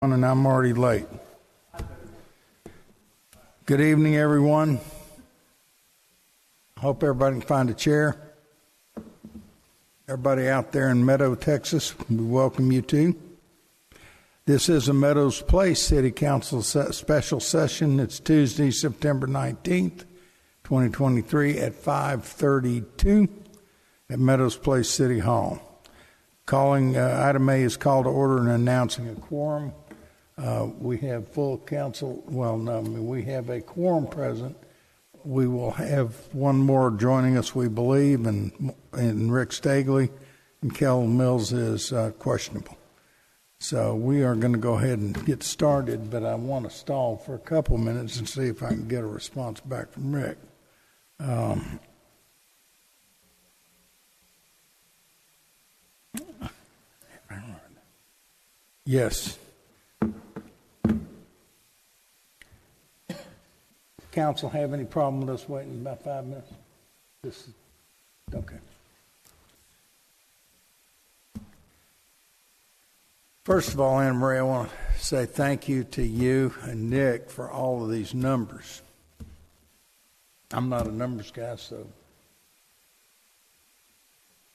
And I'm already late. Good evening, everyone. Hope everybody can find a chair. Everybody out there in Meadow, Texas, we welcome you too. This is a Meadows Place City Council special session. It's Tuesday, September 19th, 2023 at 5:32 at Meadows Place City Hall. Item A is call to order and announcing a quorum. We have full council. We have a quorum present. We will have one more joining us, we believe, and Rick Stagley, and Kel Mills is questionable. So we are going to go ahead and get started, but I want to stall for a couple minutes and see if I can get a response back from Rick. Yes. Council have any problem with us waiting about 5 minutes? Okay. First of all, Anna Marie, I want to say thank you to you and Nick for all of these numbers. I'm not a numbers guy, so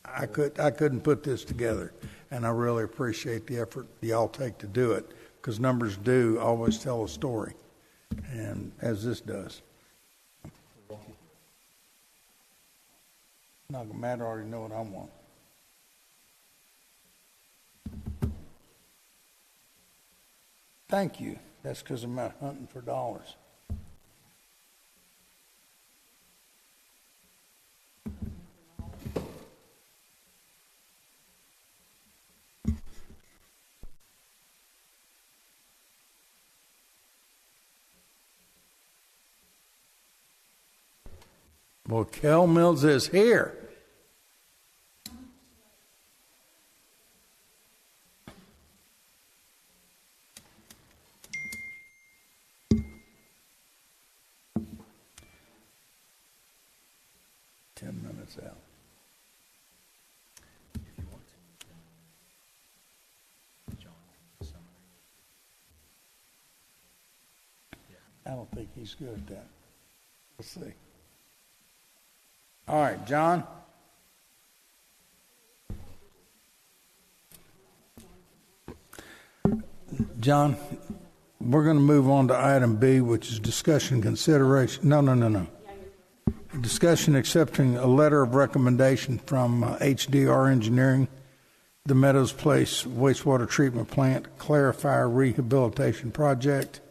I couldn't put this together, and I really appreciate the effort y'all take to do it, because numbers do always tell a story, and as this does. Not gonna matter, I already know what I want. Thank you. That's because I'm out hunting for dollars. Well, Kel Mills is here. Out. If you want to, John, summary. I don't think he's good at that. We'll see. All right, John. John, we're going to move on to item B, which is discussion consideration. No. Discussion accepting a letter of recommendation from HDR Engineering, the Meadows Place Wastewater Treatment Plant Clarifier Rehabilitation Project,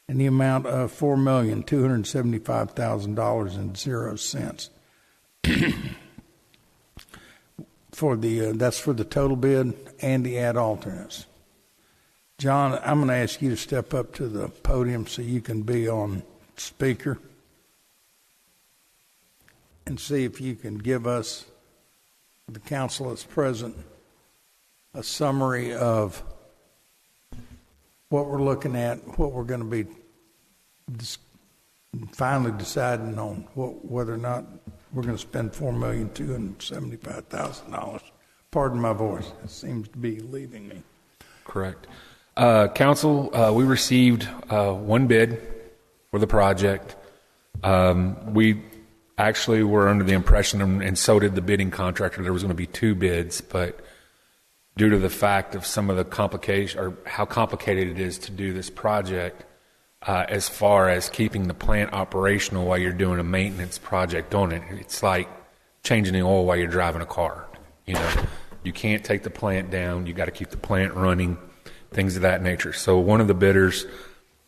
in the amount of $4,275,000.00. That's for the total bid and the ad alternates. John, I'm going to ask you to step up to the podium so you can be on speaker, and see if you can give us, the council that's present, a summary of what we're looking at, what we're going to be finally deciding on, whether or not we're going to spend $4,275,000. Pardon my voice. It seems to be leaving me. Correct. Council, we received one bid for the project. We actually were under the impression, and so did the bidding contractor, there was going to be two bids, but due to the fact of some of the complication, or how complicated it is to do this project, as far as keeping the plant operational while you're doing a maintenance project on it, it's like changing the oil while you're driving a car. You know, you can't take the plant down, you got to keep the plant running, things of that nature. So one of the bidders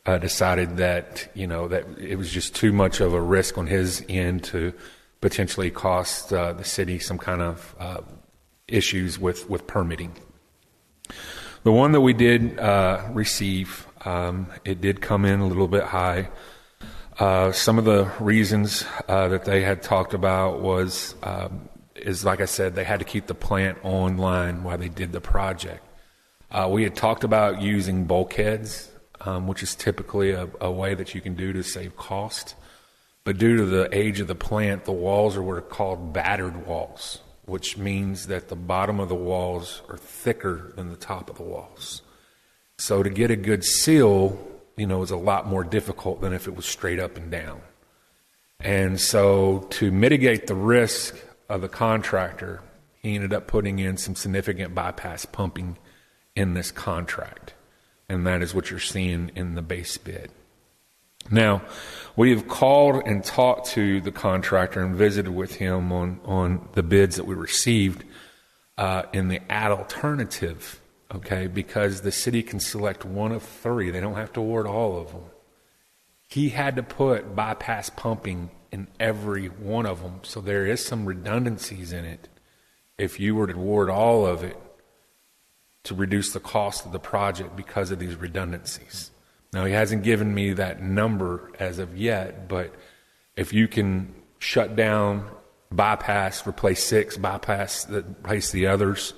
decided that, that it was just too much of a risk on his end to potentially cost the city some kind of issues with permitting. The one that we did receive, it did come in a little bit high. Some of the reasons that they had talked about is like I said, they had to keep the plant online while they did the project. We had talked about using bulkheads, which is typically a way that you can do to save cost. But due to the age of the plant, the walls are what are called battered walls, which means that the bottom of the walls are thicker than the top of the walls. So to get a good seal, is a lot more difficult than if it was straight up and down. And so to mitigate the risk of the contractor, he ended up putting in some significant bypass pumping in this contract. And that is what you're seeing in the base bid. Now, we have called and talked to the contractor and visited with him on the bids that we received in the ad alternative, okay, because the city can select one of three. They don't have to award all of them. He had to put bypass pumping in every one of them, so there is some redundancies in it if you were to award all of it to reduce the cost of the project because of these redundancies. Now, he hasn't given me that number as of yet, but if you can shut down, bypass, replace 6, replace the others,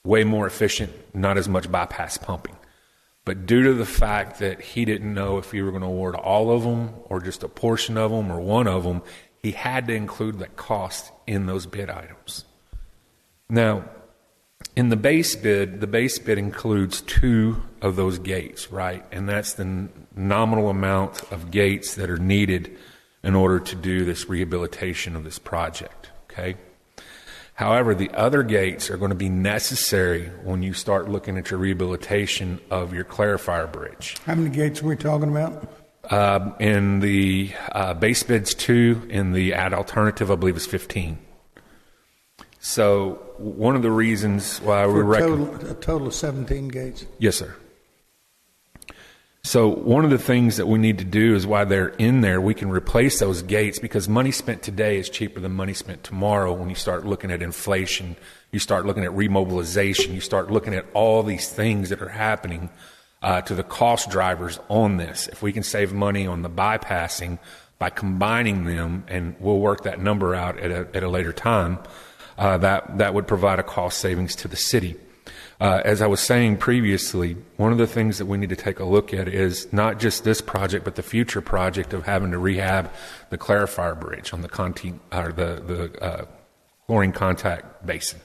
way more efficient, not as much bypass pumping. But due to the fact that he didn't know if you were going to award all of them or just a portion of them or one of them, he had to include that cost in those bid items. Now, in the base bid includes 2 of those gates, right? And that's the nominal amount of gates that are needed in order to do this rehabilitation of this project, okay? However, the other gates are going to be necessary when you start looking at your rehabilitation of your clarifier bridge. How many gates are we talking about? In the base bid's 2, in the ad alternative, I believe, is 15. So one of the reasons why we recommend a total of 17 gates. Yes, sir. So one of the things that we need to do is while they're in there, we can replace those gates because money spent today is cheaper than money spent tomorrow. When you start looking at inflation, you start looking at remobilization, you start looking at all these things that are happening to the cost drivers on this. If we can save money on the bypassing by combining them, and we'll work that number out at a later time, that would provide a cost savings to the city. As I was saying previously, one of the things that we need to take a look at is not just this project, but the future project of having to rehab the clarifier bridge on the chlorine contact basin.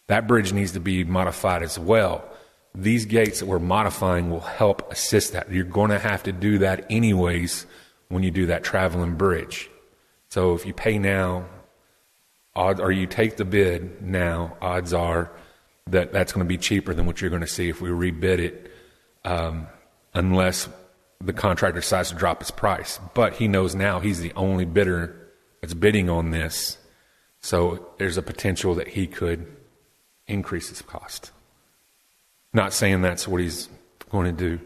That bridge needs to be modified as well. These gates that we're modifying will help assist that. You're going to have to do that anyways when you do that traveling bridge. So if you pay now, or you take the bid now, odds are that's going to be cheaper than what you're going to see if we rebid it, unless the contractor decides to drop his price. But he knows now he's the only bidder that's bidding on this, so there's a potential that he could increase his cost. Not saying that's what he's going to do.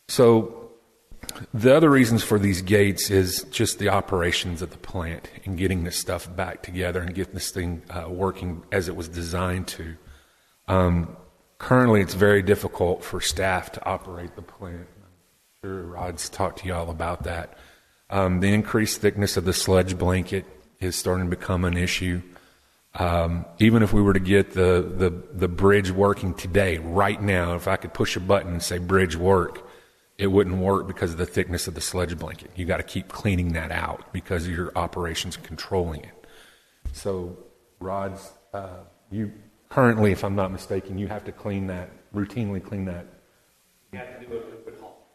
So the other reasons for these gates is just the operations of the plant and getting this stuff back together and getting this thing working as it was designed to. Currently, it's very difficult for staff to operate the plant. I'm sure Rod's talked to you all about that. The increased thickness of the sludge blanket is starting to become an issue. Even if we were to get the bridge working today, right now, if I could push a button and say bridge work, it wouldn't work because of the thickness of the sludge blanket. You got to keep cleaning that out because of your operations controlling it. So, Rods, you currently, if I'm not mistaken, you have to routinely clean that. You have to do a liquid haul.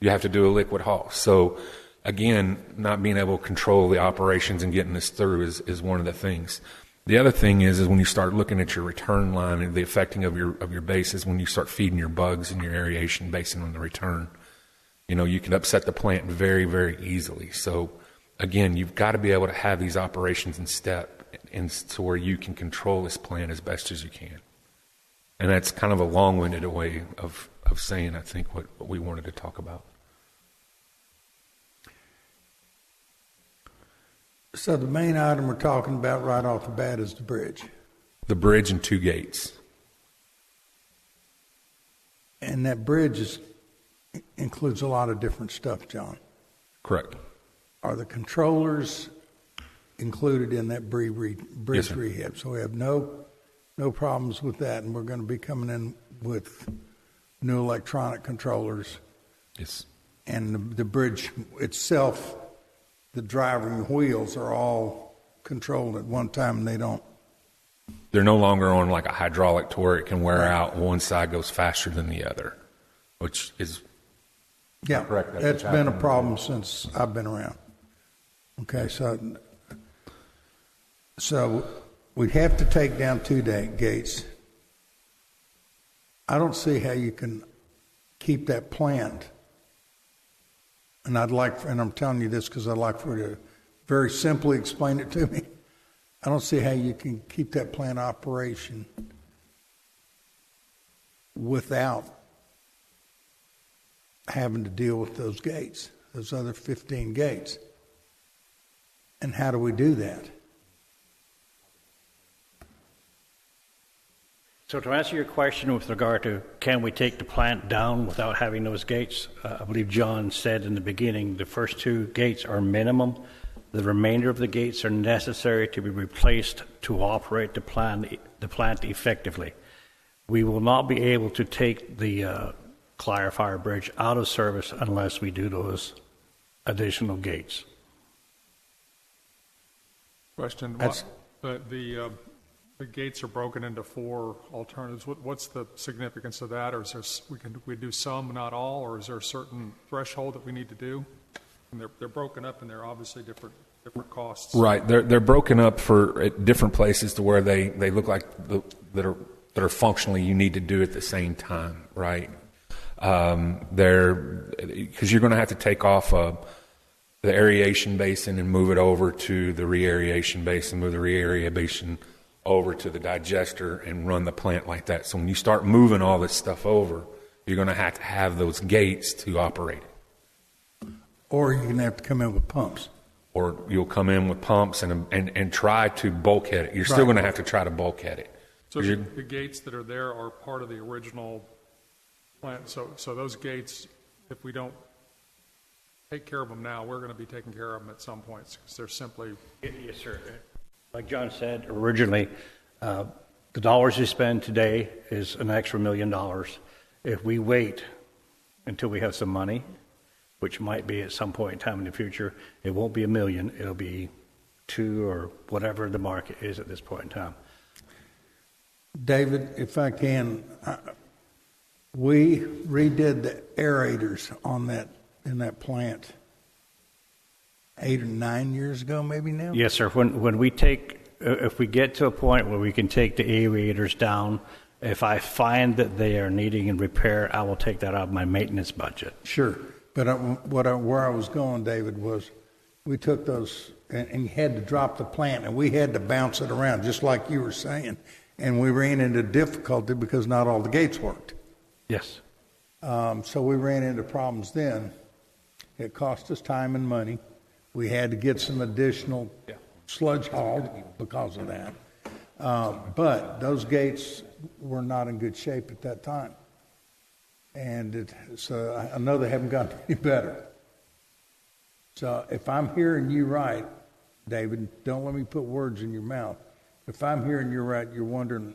You have to do a liquid haul. So, again, not being able to control the operations and getting this through is one of the things. The other thing is when you start looking at your return line and the affecting of your bases, when you start feeding your bugs and your aeration basin on the return, you can upset the plant very, very easily. So, again, you've got to be able to have these operations in step to where you can control this plant as best as you can. And that's kind of a long-winded way of saying, I think, what we wanted to talk about. So the main item we're talking about right off the bat is the bridge. The bridge and 2 gates. And that bridge includes a lot of different stuff, John. Correct. Are the controllers included in that bridge Yes, rehab? So we have no problems with that, and we're going to be coming in with new electronic controllers. Yes. And the bridge itself, the driving wheels are all controlled at one time, and they don't they're no longer on like a hydraulic to where it can wear out. One side goes faster than the other, which is Yeah, correct. that's been a problem since I've been around. Okay, so we'd have to take down 2 gates. I don't see how you can keep that plant. And I'm telling you this because I'd like for you to very simply explain it to me. I don't see how you can keep that plant operation without having to deal with those gates, those other 15 gates. And how do we do that? So to answer your question with regard to can we take the plant down without having those gates, I believe John said in the beginning the first 2 gates are minimum. The remainder of the gates are necessary to be replaced to operate the plant effectively. We will not be able to take the Clarifier Bridge out of service unless we do those additional gates. Question. That's- The gates are broken into 4 alternatives. What's the significance of that? Or is there, we do some, not all, or is there a certain threshold that we need to do? And they're broken up, and they're obviously different costs. right. They're broken up for at different places to where they look like that are functionally you need to do at the same time, right? They're because you're going to have to take off the aeration basin and move it over to the re-aeration basin, move the re-aeration over to the digester and run the plant like that. So when you start moving all this stuff over, you're going to have those gates to operate it. Or you're going to have to come in with pumps. Or you'll come in with pumps and try to bulkhead it. You're still Right. going to have to try to bulkhead it. So the gates that are there are part of the original plant. So those gates, if we don't take care of them now, we're going to be taking care of them at some points because they're simply. Yes, sir. Like John said originally, the dollars you spend today is an extra $1 million. If we wait until we have some money, which might be at some point in time in the future, it won't be $1 million. It'll be 2 or whatever the market is at this point in time. David, if I can, we redid the aerators in that plant 8 or 9 years ago, maybe now? Yes, sir. When we take, if we get to a point where we can take the aerators down, if I find that they are needing repair, I will take that out of my maintenance budget. Sure. But where I was going, David, was we took those and you had to drop the plant and we had to bounce it around, just like you were saying. And we ran into difficulty because not all the gates worked. Yes. So we ran into problems then. It cost us time and money. We had to get some additional sludge hauled because of that. But those gates were not in good shape at that time. And so I know they haven't gotten any better. So if I'm hearing you right, David, don't let me put words in your mouth. If I'm hearing you right, you're wondering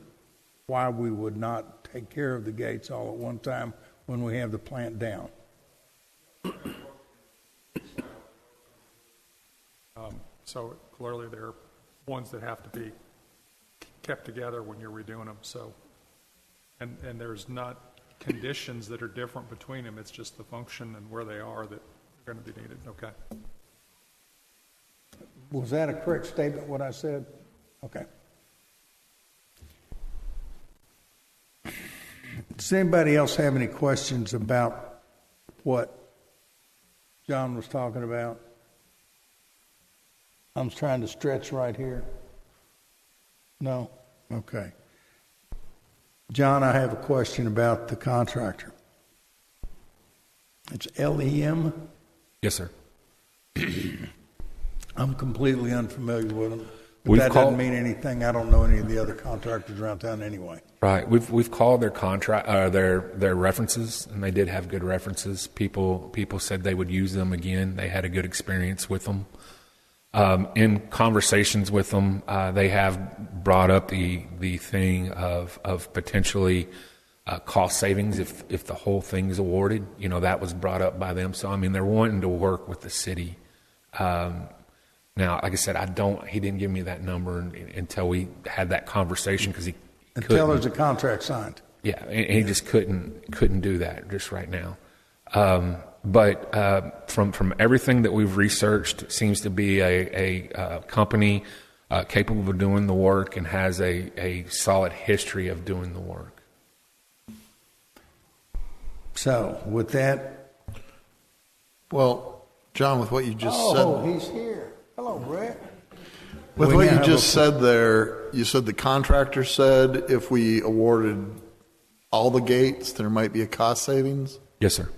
why we would not take care of the gates all at one time when we have the plant down. So clearly they're ones that have to be kept together when you're redoing them. So, and there's not conditions that are different between them. It's just the function and where they are that are going to be needed. Okay. Was that a correct statement, what I said? Okay. Does anybody else have any questions about what John was talking about? I'm trying to stretch right here. No? Okay. John, I have a question about the contractor. It's LEM? Yes, sir. I'm completely unfamiliar with them. But We've that called- doesn't mean anything. I don't know any of the other contractors around town anyway. Right. We've called their contract their references, and they did have good references. People said they would use them again. They had a good experience with them. In conversations with them, they have brought up the thing of potentially cost savings if the whole thing is awarded. You know, that was brought up by them. So I mean, they're wanting to work with the city. Now, like I said, he didn't give me that number until we had that conversation because he Until couldn't. there's a contract signed. Yeah, and he just couldn't do that just right now. But from everything that we've researched, it seems to be a company capable of doing the work and has a solid history of doing the work. So with that, Well, John, with what you just said, he's here. Hello, Brett. with we what now you have just a- said there, you said the contractor said if we awarded all the gates, there might be a cost savings. Yes, sir.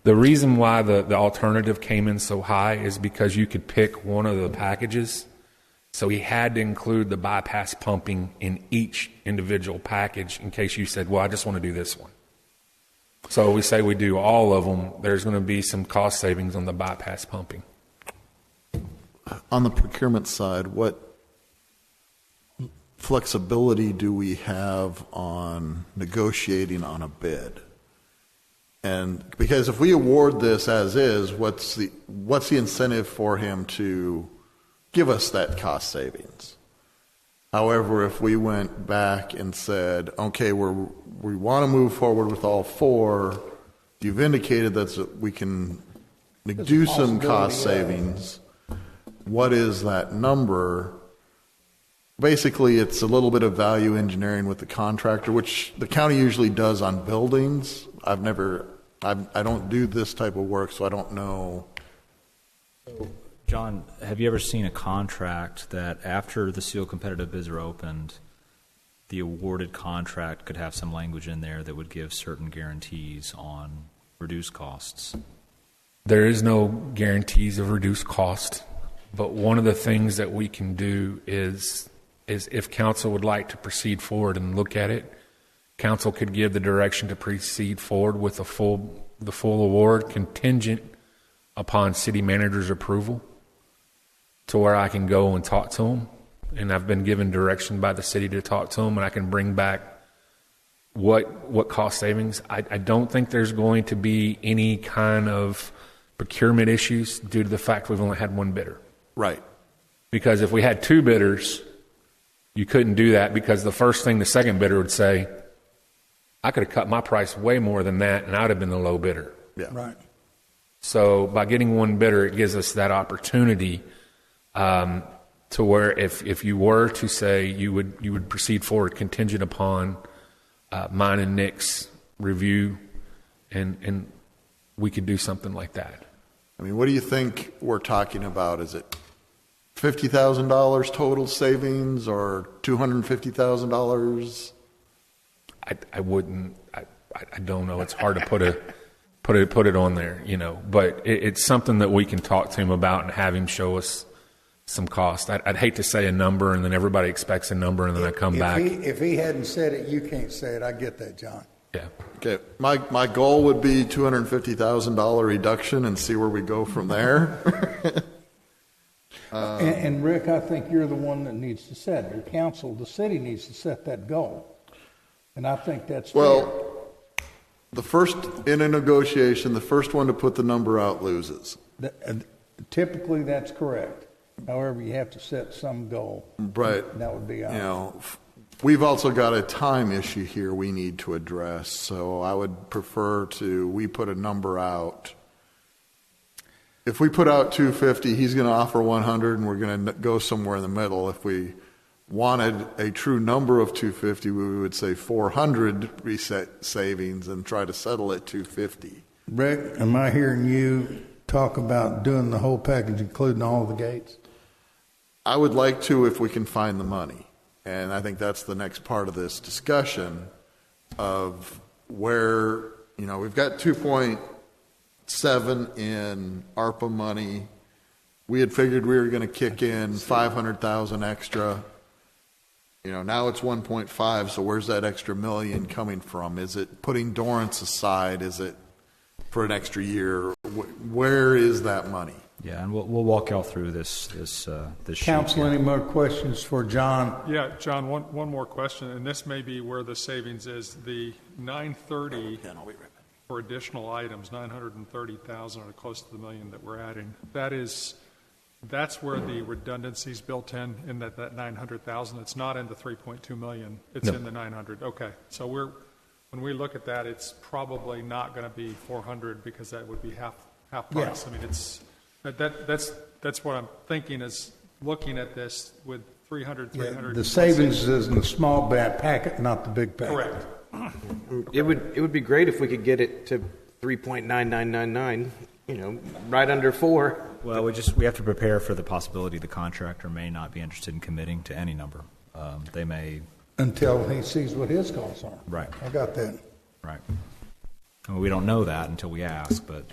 The reason why the alternative came in so high is because you could pick one of the packages. So he had to include the bypass pumping in each individual package in case you said, well, I just want to do this one. So we say we do all of them, there's going to be some cost savings on the bypass pumping. On the procurement side, what flexibility do we have on negotiating on a bid? And because if we award this as is, what's the incentive for him to give us that cost savings? However, if we went back and said, okay, we want to move forward with all four, you've indicated that we can do some cost savings. What is that number? Basically, it's a little bit of value engineering with the contractor, which the county usually does on buildings. I don't do this type of work, so I don't know. John, have you ever seen a contract that after the sealed competitive bids are opened, the awarded contract could have some language in there that would give certain guarantees on reduced costs? There is no guarantees of reduced cost, but one of the things that we can do is if council would like to proceed forward and look at it, council could give the direction to proceed forward with the full award contingent upon city manager's approval to where I can go and talk to them. And I've been given direction by the city to talk to them, and I can bring back what cost savings. I don't think there's going to be any kind of procurement issues due to the fact we've only had one bidder. Right. Because if we had two bidders, you couldn't do that because the first thing the second bidder would say, I could have cut my price way more than that, and I'd have been the low bidder. Yeah. Right. So by getting one bidder, it gives us that opportunity to where if you were to say you would proceed forward contingent upon mine and Nick's review, and we could do something like that. I mean, what do you think we're talking about? Is it $50,000 total savings or $250,000? I wouldn't. I don't know. It's hard to put it on there, But it's something that we can talk to him about and have him show us some cost. I'd hate to say a number and then everybody expects a number and then I come back. If he hadn't said it, you can't say it. I get that, John. Yeah. Okay, my goal would be $250,000 reduction and see where we go from there. And Rick, I think you're the one that needs to set it. Your council, the city needs to set that goal. And I think that's fair. Well, in a negotiation, the first one to put the number out loses. Typically, that's correct. However, you have to set some goal. But, That would be ours. we've also got a time issue here we need to address. So I would prefer we put a number out. If we put out 250, he's going to offer 100, and we're going to go somewhere in the middle. If we wanted a true number of 250, we would say 400 reset savings and try to settle at 250. Rick, am I hearing you talk about doing the whole package, including all of the gates? I would like to if we can find the money. And I think that's the next part of this discussion of where, we've got 2.7 in ARPA money. We had figured we were going to kick in 500,000 extra. Now it's 1.5, so where's that extra million coming from? Is it putting Dorrance aside? Is it for an extra year? Where is that money? Yeah, and we'll walk y'all through this sheet Council, here. any more questions for John? Yeah, John, one more question, and this may be where the savings is. The 930 for additional items, 930,000 or close to the million that we're adding, that is That's where the redundancy's built in that 900,000. It's not in the 3.2 million. It's in the 900. Okay. So when we look at that, it's probably not going to be 400 because that would be half price. Yeah. I mean, that's what I'm thinking is looking at this with 300. The savings is in the small packet, not the big packet. Correct. It would be great if we could get it to 3.9999, right under 4. Well, we have to prepare for the possibility the contractor may not be interested in committing to any number. They may. Until he sees what his costs are. Right. I got that. Right. Well, we don't know that until we ask, but.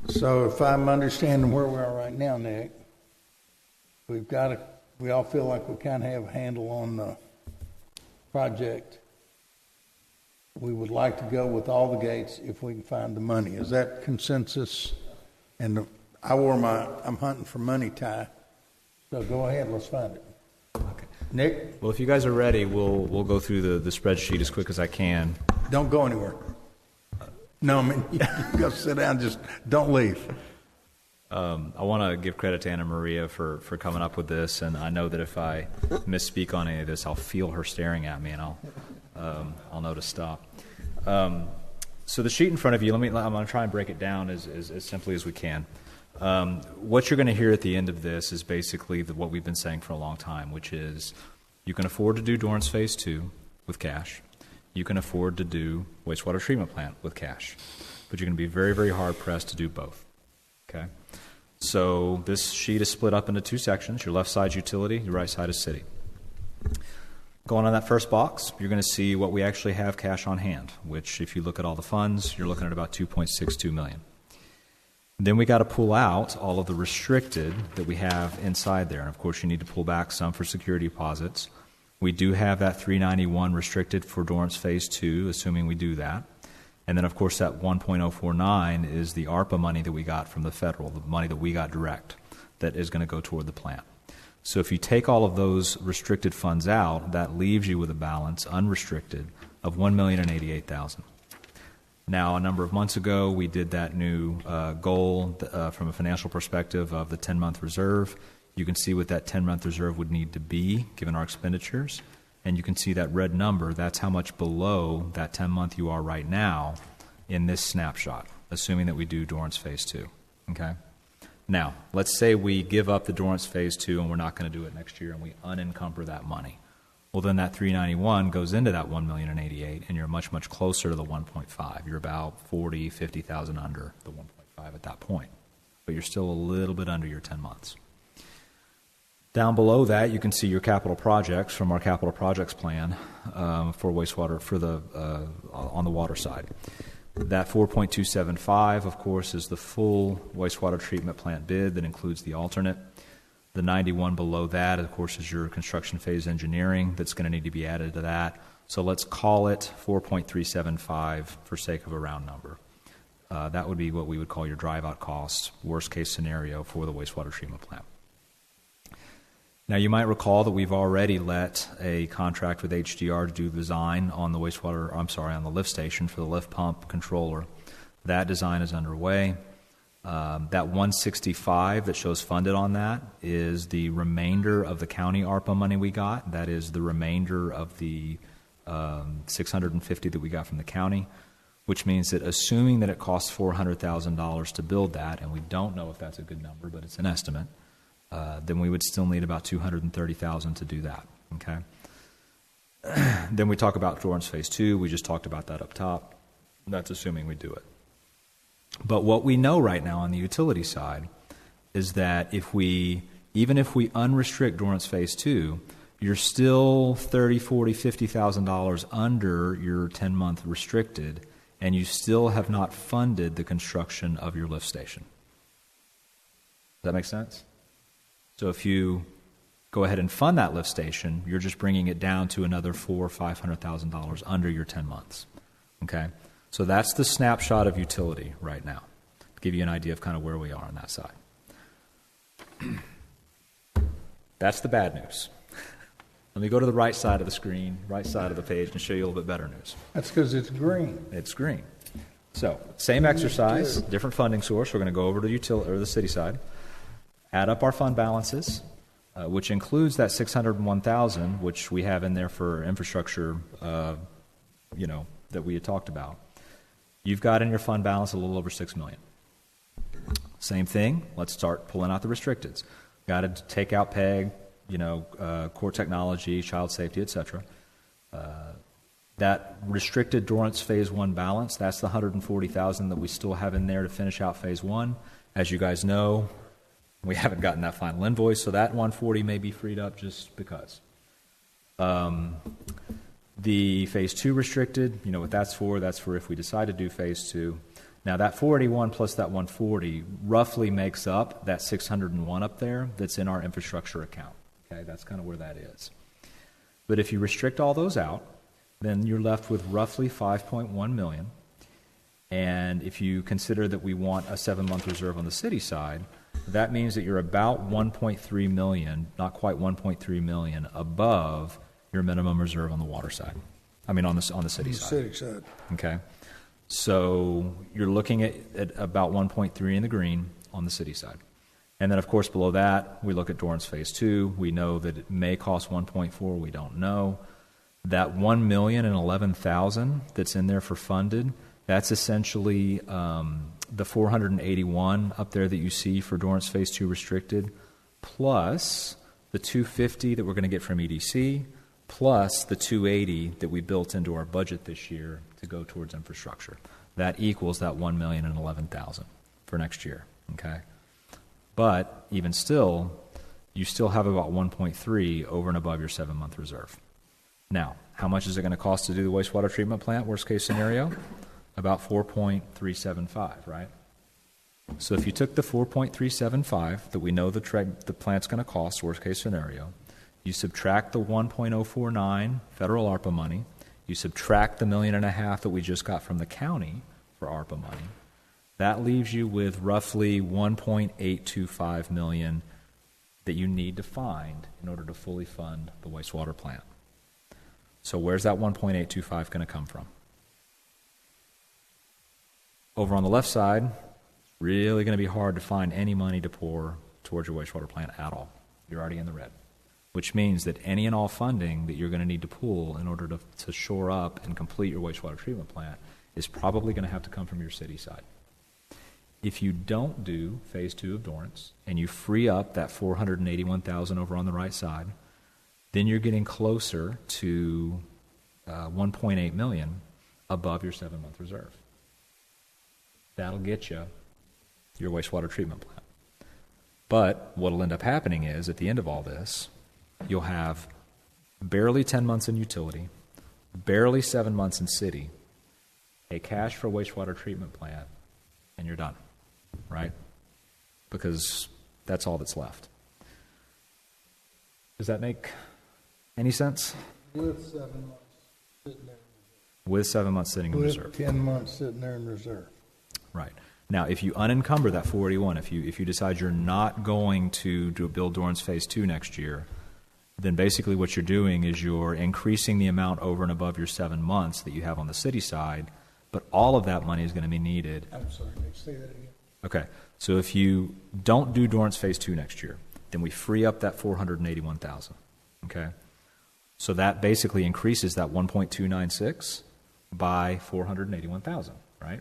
So if I'm understanding where we are right now, Nick, we all feel like we kind of have a handle on the project. We would like to go with all the gates if we can find the money. Is that consensus? And I'm hunting for money tie. So go ahead, let's find it. Okay. Nick, Well, if you guys are ready, we'll go through the spreadsheet as quick as I can. don't go anywhere. No, I mean, you go sit down, just don't leave. I want to give credit to Anna Maria for coming up with this, and I know that if I misspeak on any of this, I'll feel her staring at me, and I'll know to stop. So the sheet in front of you, I'm going to try and break it down as simply as we can. What you're going to hear at the end of this is basically what we've been saying for a long time, which is you can afford to do Dorrance Phase 2 with cash. You can afford to do wastewater treatment plant with cash. But you're going to be very, very hard-pressed to do both. Okay? So this sheet is split up into two sections. Your left side is utility, your right side is city. Going on that first box, you're going to see what we actually have cash on hand, which if you look at all the funds, you're looking at about $2.62 million. Then we got to pull out all of the restricted that we have inside there. And of course, you need to pull back some for security deposits. We do have that 391 restricted for Dorrance Phase 2, assuming we do that. And then, of course, that 1.049 is the ARPA money that we got from the federal, the money that we got direct, that is going to go toward the plant. So if you take all of those restricted funds out, that leaves you with a balance, unrestricted, of $1,088,000. Now, a number of months ago, we did that new goal from a financial perspective of the 10-month reserve. You can see what that 10-month reserve would need to be, given our expenditures. And you can see that red number, that's how much below that 10-month you are right now in this snapshot, assuming that we do Dorrance Phase 2. Okay? Now, let's say we give up the Dorrance Phase 2 and we're not going to do it next year and we unencumber that money. Well, then that 391 goes into that $1,088,000 and you're much, much closer to the 1.5. You're about 40, 50,000 under the 1.5 at that point. But you're still a little bit under your 10 months. Down below that, you can see your capital projects from our capital projects plan for wastewater on the water side. That 4.275, of course, is the full wastewater treatment plant bid that includes the alternate. The 91 below that, of course, is your construction phase engineering that's going to need to be added to that. So let's call it 4.375 for sake of a round number. That would be what we would call your drive-out costs, worst case scenario for the wastewater treatment plant. Now, you might recall that we've already let a contract with HDR to do design on the on the lift station for the lift pump controller. That design is underway. That 165 that shows funded on that is the remainder of the county ARPA money we got. That is the remainder of the 650 that we got from the county, which means that assuming that it costs $400,000 to build that, and we don't know if that's a good number, but it's an estimate, then we would still need about $230,000 to do that. Okay. Then we talk about Dorrance Phase 2. We just talked about that up top. That's assuming we do it. But what we know right now on the utility side is that even if we unrestrict Dorrance Phase 2, you're still $30,000, $40,000, $50,000 under your 10-month restricted, and you still have not funded the construction of your lift station. Does that make sense? So if you go ahead and fund that lift station, you're just bringing it down to another $400,000 or $500,000 under your 10 months. Okay? So that's the snapshot of utility right now, to give you an idea of kind of where we are on that side. That's the bad news. Let me go to the right side of the screen, right side of the page, and show you a little bit better news. That's because it's green. It's green. So, same exercise, different funding source. We're going to go over to the city side. add up our fund balances, which includes that 601,000, which we have in there for infrastructure, that we had talked about. You've got in your fund balance a little over $6 million. Same thing. Let's start pulling out the restricteds. Got to take out PEG, core technology, child safety, etc. That restricted Dorrance Phase 1 balance, that's the $140,000 that we still have in there to finish out Phase 1. As you guys know, we haven't gotten that final invoice, so that $140 may be freed up just because. The Phase 2 restricted, what that's for if we decide to do Phase 2. Now, that 481 plus that 140 roughly makes up that 601 up there that's in our infrastructure account. Okay, that's kind of where that is. But if you restrict all those out, then you're left with roughly $5.1 million. And if you consider that we want a 7-month reserve on the city side, that means that you're about $1.3 million, not quite $1.3 million, above your minimum reserve on the water side. I mean, on the city side. City side. Okay. So you're looking at about 1.3 in the green on the city side. And then, of course, below that, we look at Dorrance Phase 2. We know that it may cost 1.4. We don't know. That $1,011,000 that's in there for funded, that's essentially the 481 up there that you see for Dorrance Phase 2 restricted, plus the 250 that we're going to get from EDC, plus the 280 that we built into our budget this year to go towards infrastructure. That equals that $1,011,000 for next year. Okay, but even still, you still have about 1.3 over and above your 7-month reserve. Now, how much is it going to cost to do the wastewater treatment plant? Worst case scenario, about 4.375, right? So if you took the 4.375 that we know the plant's going to cost, worst case scenario, you subtract the 1.049 federal ARPA money, you subtract the $1.5 million that we just got from the county for ARPA money, that leaves you with roughly $1.825 million that you need to find in order to fully fund the wastewater plant. So where's that 1.825 going to come from? Over on the left side, it's really going to be hard to find any money to pour towards your wastewater plant at all. You're already in the red, which means that any and all funding that you're going to need to pull in order to shore up and complete your wastewater treatment plant is probably going to have to come from your city side. If you don't do Phase 2 of Dorrance and you free up that $481,000 over on the right side, then you're getting closer to $1.8 million above your 7-month reserve. That'll get you your wastewater treatment plant. But what will end up happening is, at the end of all this, you'll have barely 10 months in utility, barely 7 months in city, a cash for wastewater treatment plant, and you're done, right? Because that's all that's left. Does that make any sense? With 7 months sitting there. With 7 months sitting in reserve. With 10 months sitting there in reserve. Right. Now, if you unencumber that 481, if you decide you're not going to build Dorrance Phase 2 next year, then basically what you're doing is you're increasing the amount over and above your 7 months that you have on the city side, but all of that money is going to be needed. I'm sorry, say that again. Okay. So if you don't do Dorrance Phase 2 next year, then we free up that $481,000. Okay? So that basically increases that 1.296 by 481,000, right?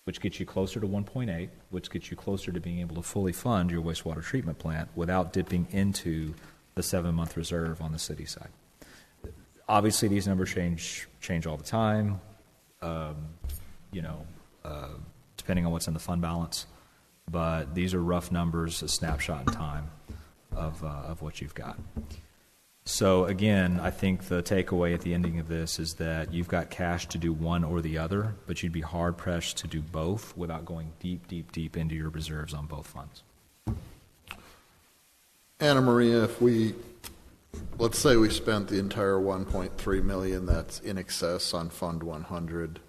Which gets you closer to 1.8, which gets you closer to being able to fully fund your wastewater treatment plant without dipping into the 7-month reserve on the city side. Obviously, these numbers change all the time, depending on what's in the fund balance. But these are rough numbers, a snapshot in time of what you've got. So again, I think the takeaway at the ending of this is that you've got cash to do one or the other, but you'd be hard-pressed to do both without going deep, deep, deep into your reserves on both funds. Anna Maria, let's say we spent the entire $1.3 million that's in excess on Fund 100,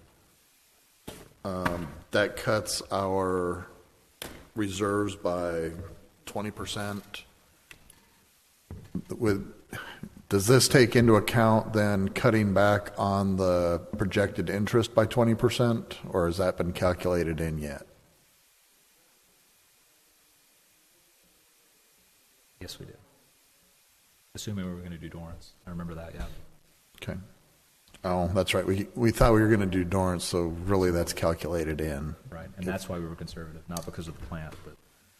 that cuts our reserves by 20%. Does this take into account then cutting back on the projected interest by 20%, or has that been calculated in yet? Yes, we did. Assuming we were going to do Dorrance. I remember that, yeah. Okay. Oh, that's right. We thought we were going to do Dorrance, so really that's calculated in. Right, and that's why we were conservative, not because of the plant, but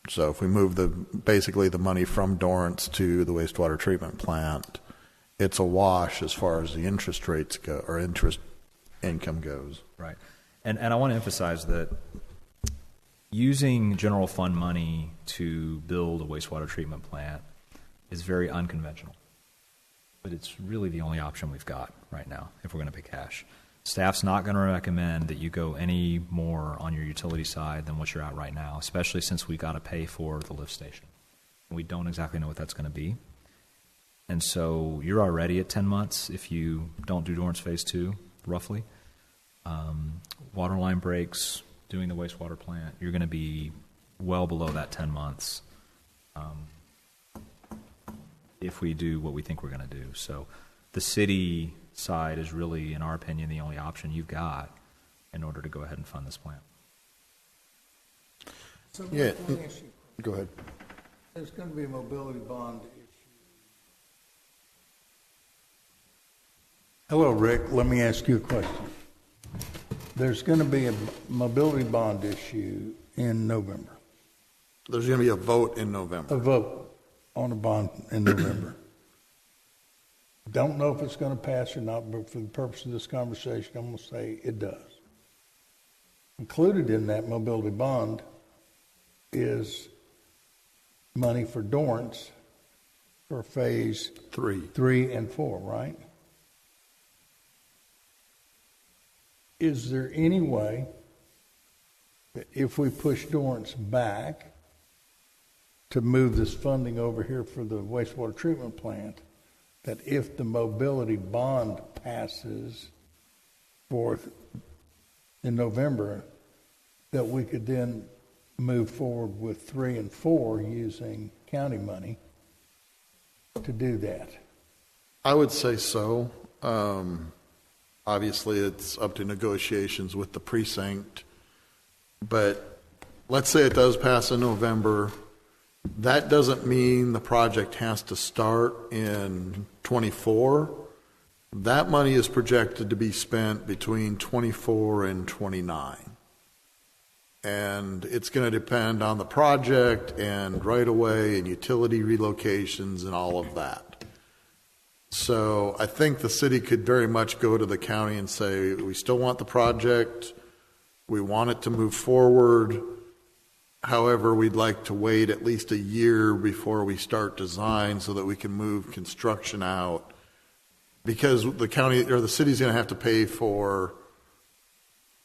So if we move basically the money from Dorrance to the wastewater treatment plant, it's a wash as far as the interest rates go, or interest income goes. right. And I want to emphasize that using general fund money to build a wastewater treatment plant is very unconventional. But it's really the only option we've got right now if we're going to pay cash. Staff's not going to recommend that you go any more on your utility side than what you're at right now, especially since we got to pay for the lift station. We don't exactly know what that's going to be. And so you're already at 10 months if you don't do Dorrance Phase 2, roughly. Water line breaks, doing the wastewater plant, you're going to be well below that 10 months if we do what we think we're going to do. So the city side is really, in our opinion, the only option you've got in order to go ahead and fund this plant. So Yeah. let me ask you, Go ahead. there's going to be a mobility bond issue. Hello, Rick. Let me ask you a question. There's going to be a mobility bond issue in November. There's going to be a vote in November. A vote on a bond in November. Don't know if it's going to pass or not, but for the purpose of this conversation, I'm going to say it does. Included in that mobility bond is money for Dorrance for phase 3 and 4, right? Is there any way that if we push Dorrance back to move this funding over here for the wastewater treatment plant, that if the mobility bond passes in November, that we could then move forward with 3 and 4 using county money to do that? I would say so. Obviously, it's up to negotiations with the precinct. But let's say it does pass in November. That doesn't mean the project has to start in 24. That money is projected to be spent between 24 and 29. And it's going to depend on the project and right-of-way and utility relocations and all of that. So I think the city could very much go to the county and say, we still want the project, we want it to move forward. However, we'd like to wait at least a year before we start design so that we can move construction out. Because the county or the city's going to have to pay for,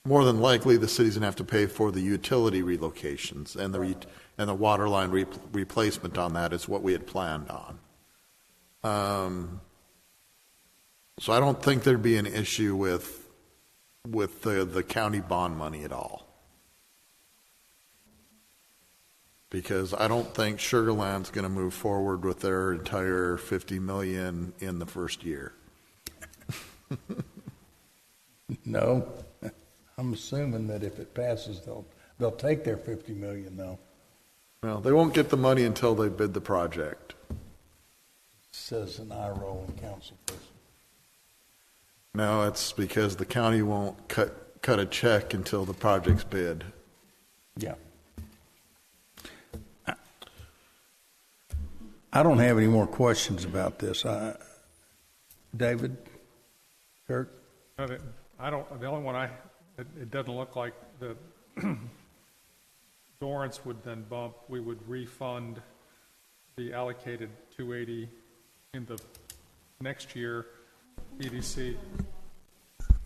more than likely, the city's going to have to pay for the utility relocations and the water line replacement on that is what we had planned on. So I don't think there'd be an issue with the county bond money at all. Because I don't think Sugar Land's going to move forward with their entire $50 million in the first year. No. I'm assuming that if it passes, they'll take their $50 million, though. Well, they won't get the money until they bid the project. Says an eye roll in council person. No, it's because the county won't cut a check until the project's bid. Yeah. I don't have any more questions about this. David? Kurt? I don't, the only one it doesn't look like the Dorrance would then bump, we would refund the allocated 280 in the next year, EDC.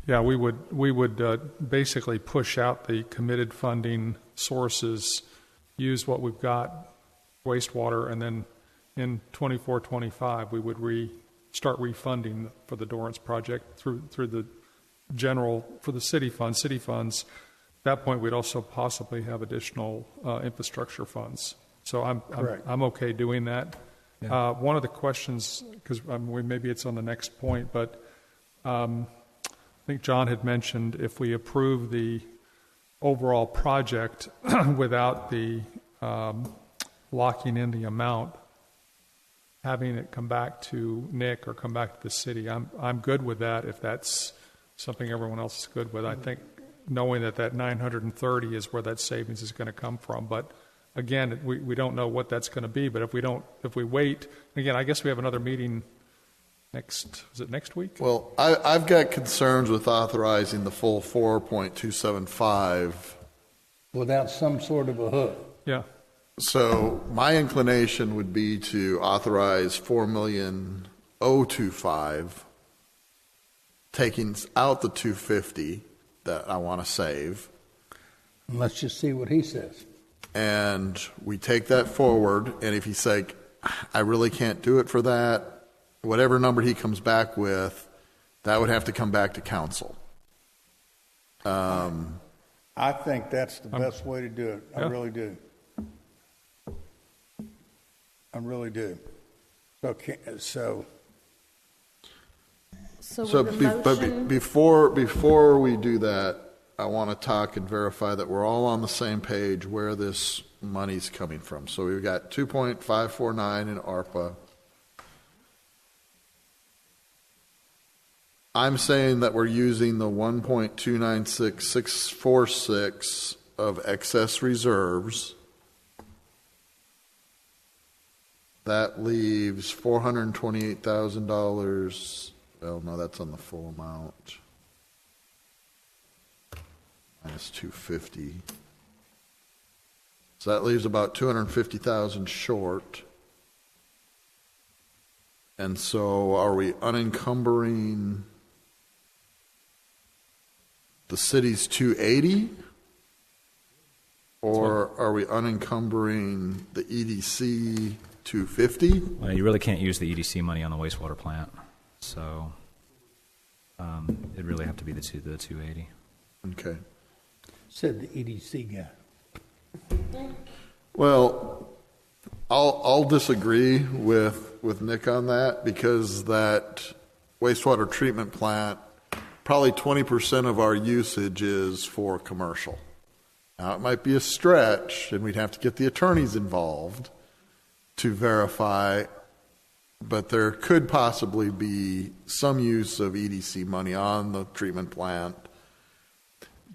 Yeah, we would basically push out the committed funding sources, use what we've got, wastewater, and then in 24-25 we would start refunding for the Dorrance project through the general, for the city funds. At that point, we'd also possibly have additional infrastructure funds. So I'm okay doing that. Yeah. One of the questions, because maybe it's on the next point, but I think John had mentioned if we approve the overall project without the locking in the amount, having it come back to Nick or come back to the city. I'm good with that if that's something everyone else is good with. I think knowing that 930 is where that savings is going to come from. But again, we don't know what that's going to be. But if we wait, again, I guess we have another meeting is it next week? Well, I've got concerns with authorizing the full 4.275. Without some sort of a hook. Yeah. So my inclination would be to authorize 4,025,000, taking out the 250 that I want to save. And let's just see what he says. And we take that forward, and if he's like, I really can't do it for that, whatever number he comes back with, that would have to come back to council. I think that's the best way to do it. I Yeah. really do. I really do. So So with the but motion, before we do that, I want to talk and verify that we're all on the same page where this money's coming from. So we've got 2.549 in ARPA. I'm saying that we're using the 1.296646 of excess reserves. That leaves $428,000. Well, no, that's on the full amount. Minus 250. So that leaves about 250,000 short. And so are we unencumbering the city's 280? Or are we unencumbering the EDC 250? Well, you really can't use the EDC money on the wastewater plant, so it'd really have to be the 280. Okay. said the EDC guy. Well, I'll disagree with Nick on that, because that wastewater treatment plant, probably 20% of our usage is for commercial. Now, it might be a stretch, and we'd have to get the attorneys involved to verify, but there could possibly be some use of EDC money on the treatment plant.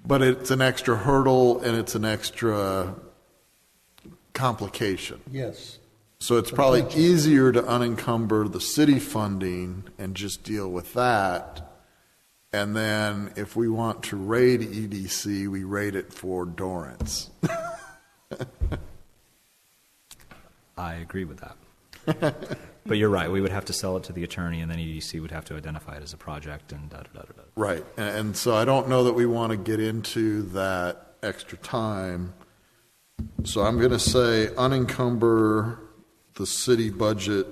But it's an extra hurdle and it's an extra complication. Yes. So it's probably easier to unencumber the city funding and just deal with that. And then if we want to raid EDC, we raid it for Dorrance. I agree with that. But you're right, we would have to sell it to the attorney, and then EDC would have to identify it as a project and da-da-da-da-da. Right. And so I don't know that we want to get into that extra time. So I'm going to say unencumber the city budget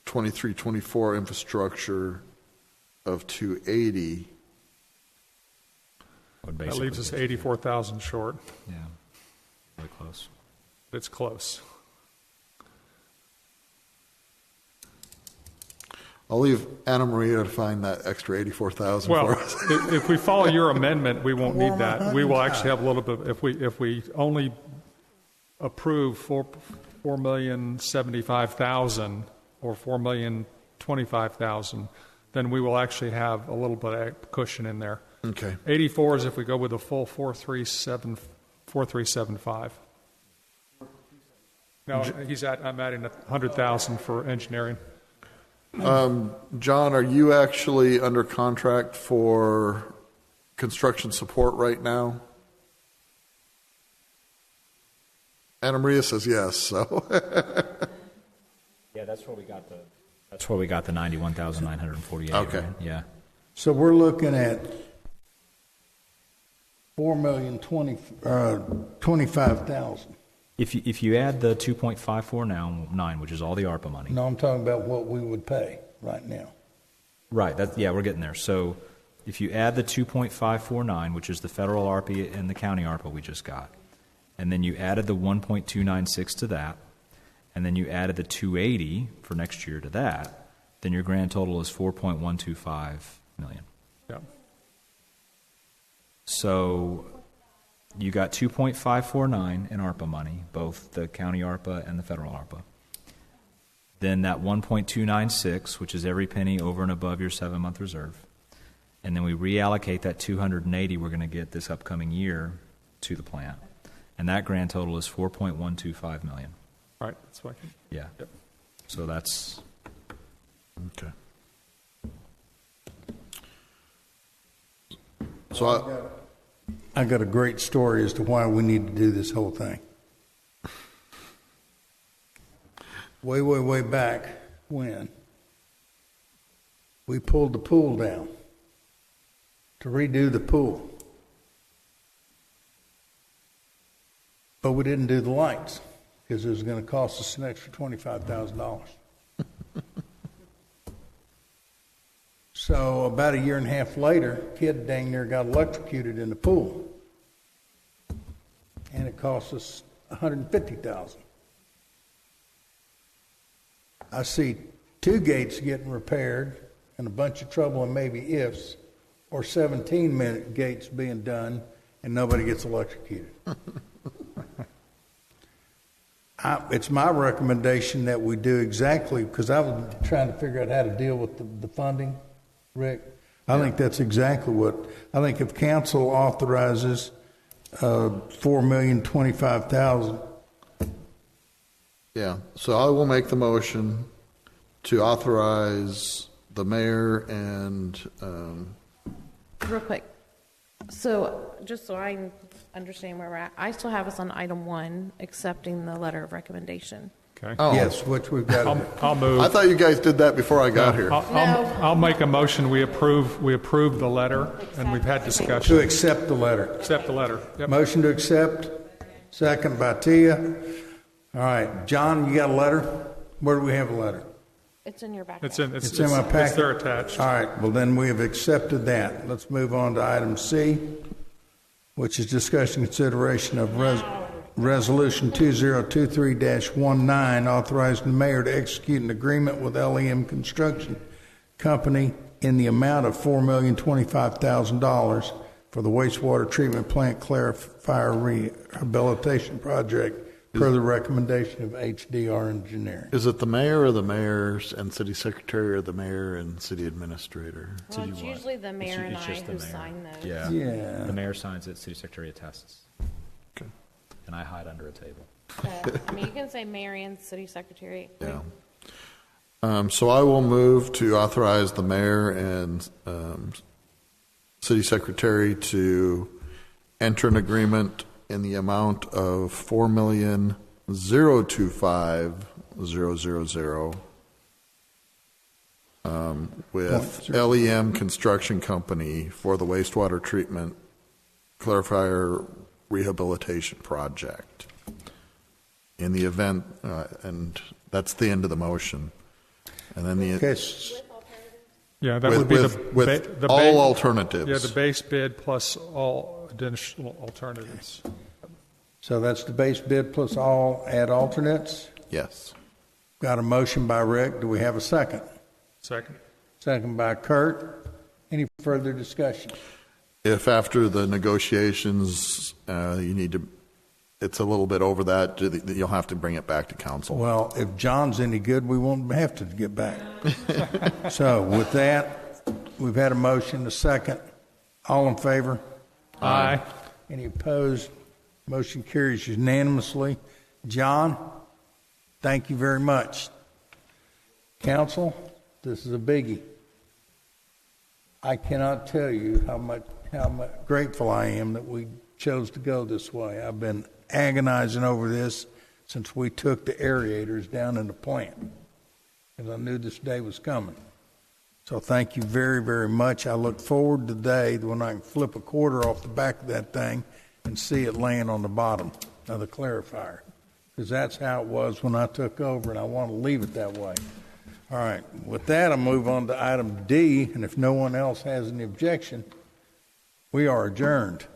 23-24 infrastructure of 280. Would That basically leaves us get- 84,000 short. Yeah, really close. It's close. I'll leave Anna Maria to find that extra 84,000 Well, for us. if we follow your amendment, we won't need that. We will actually have a little bit, if we only approve 4,075,000 or 4,025,000, then we will actually have a little bit of cushion in there. Okay. 84 is if we go with the full 4375. No, I'm adding 100,000 for engineering. John, are you actually under contract for construction support right now? Anna Maria says yes, so. Yeah, that's where we got the 91,948. Okay. Right? Yeah. So we're looking at 4,025,000. If you add the 2.549, which is all the ARPA money. No, I'm talking about what we would pay right now. Right. Yeah, we're getting there. So if you add the 2.549, which is the federal ARPA and the county ARPA we just got, and then you added the 1.296 to that, and then you added the 280 for next year to that, then your grand total is 4.125 million. Yeah. So you got 2.549 in ARPA money, both the county ARPA and the federal ARPA. then that 1.296, which is every penny over and above your 7-month reserve, and then we reallocate that 280 we're going to get this upcoming year to the plant, and that grand total is 4.125 million. Right, that's what I can, Yeah. Yep. So that's Okay. So I got a great story as to why we need to do this whole thing. Way back when we pulled the pool down to redo the pool. But we didn't do the lights because it was going to cost us an extra $25,000. So about a year and a half later, kid dang near got electrocuted in the pool. And it cost us $150,000. I see 2 gates getting repaired and a bunch of trouble and maybe ifs, or 17-minute gates being done and nobody gets electrocuted. It's my recommendation that we do exactly, because I was trying to figure out how to deal with the funding, Rick. I think that's exactly what, I think if council authorizes $4,025,000. yeah, so I will make the motion to authorize the mayor and Real quick. So, just so I understand where we're at, I still have us on item 1, accepting the letter of recommendation. okay. Oh. Yes, which we've got to do. I'll move. I thought you guys did that before I got here. I'll make a motion, we approve the letter, and we've had To discussion. accept the letter. Accept the letter. Yep. Motion to accept, second by Tia. All right, John, you got a letter? Where do we have a letter? It's in your back. It's in my packet. It's there attached. All right, well then we have accepted that. Let's move on to item C, which is discussion consideration of Resolution 2023-19, authorizing the mayor to execute an agreement with LEM Construction Company in the amount of $4,025,000 for the wastewater treatment plant clarifier rehabilitation project per the recommendation of HDR Engineering. Is it the mayor or the mayor's and city secretary or the mayor and city administrator? Well, it's usually the mayor and it's I just the who mayor. sign those. Yeah. Yeah. The mayor signs it, city secretary attests. Okay. And I hide under a table. So, I mean, you can say mayor and city secretary. Yeah. So I will move to authorize the mayor and city secretary to enter an agreement in the amount of $4,025,000 with LEM Construction Company for the wastewater treatment clarifier rehabilitation project. In the event, and that's the end of the motion. And then the Okay, Yeah, that with, would be with the all ba- alternatives. Yeah, the base bid plus all additional alternatives. so that's the base bid plus all add alternates. Yes. Got a motion by Rick. Do we have a second? Second. Second by Kurt. Any further discussion? If after the negotiations you need to, it's a little bit over that, you'll have to bring it back to council. Well, if John's any good, we won't have to get back. So with that, we've had a motion, a second. All in favor? Aye. Any opposed? Motion carries unanimously. John, thank you very much. Council, this is a biggie. I cannot tell you how much grateful I am that we chose to go this way. I've been agonizing over this since we took the aerators down in the plant, because I knew this day was coming. So thank you very, very much. I look forward to the day when I can flip a quarter off the back of that thing and see it laying on the bottom of the clarifier, because that's how it was when I took over, and I want to leave it that way. All right, with that, I'll move on to item D, and if no one else has any objection, we are adjourned.